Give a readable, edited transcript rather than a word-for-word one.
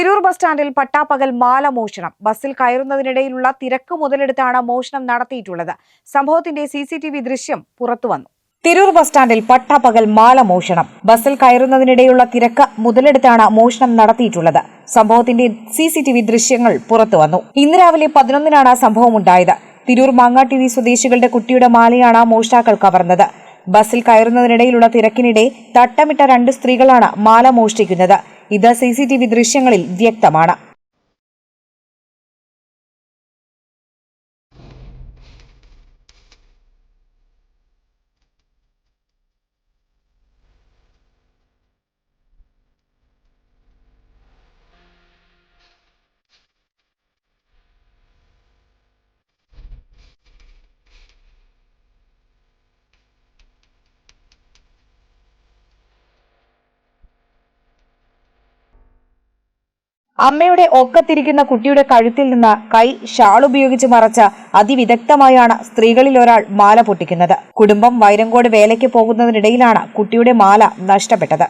Tirur bus സ്റ്റാൻഡിൽ പട്ടാപ്പകൽ മാല മോഷണം. ബസ്സിൽ കയറുന്നതിനിടയിലുള്ള തിരക്ക് മുതലെടുത്താണ് മോഷണം നടത്തിയിട്ടുള്ളത്. സംഭവത്തിന്റെ സിസിടിവി ദൃശ്യം പുറത്തുവന്നു. തിരൂർ ബസ് സ്റ്റാൻഡിൽ പട്ടാപ്പകൽ മാല മോഷണം. ബസ്സിൽ കയറുന്നതിനിടെയുള്ള തിരക്ക് മുതലെടുത്താണ് മോഷണം നടത്തിയിട്ടുള്ളത്. സംഭവത്തിന്റെ സിസിടിവി ദൃശ്യങ്ങൾ പുറത്തുവന്നു. ഇന്ന് രാവിലെ 11-നാണ് സംഭവമുണ്ടായത്. തിരൂർ മാങ്ങാട്ടിരി സ്വദേശികളുടെ കുട്ടിയുടെ മാലയാണ് മോഷ്ടാക്കൾ കവർന്നത്. ബസ്സിൽ കയറുന്നതിനിടയിലുള്ള തിരക്കിനിടെ തട്ടമിട്ട 2 സ്ത്രീകളാണ് മാല മോഷ്ടിക്കുന്നത്. ഇത് സിസിടിവി ദൃശ്യങ്ങളിൽ വ്യക്തമാണ്. അമ്മയുടെ ഒക്കത്തിരിക്കുന്ന കുട്ടിയുടെ കഴുത്തിൽ നിന്ന് കൈ ഷാൾ ഉപയോഗിച്ച് മറച്ച് അതിവിദഗ്ധമായാണ് സ്ത്രീകളിൽ ഒരാൾ മാല പൊട്ടിക്കുന്നത്. കുടുംബം വൈരങ്കോട് വേലയ്ക്ക് പോകുന്നതിനിടയിലാണ് കുട്ടിയുടെ മാല നഷ്ടപ്പെട്ടത്.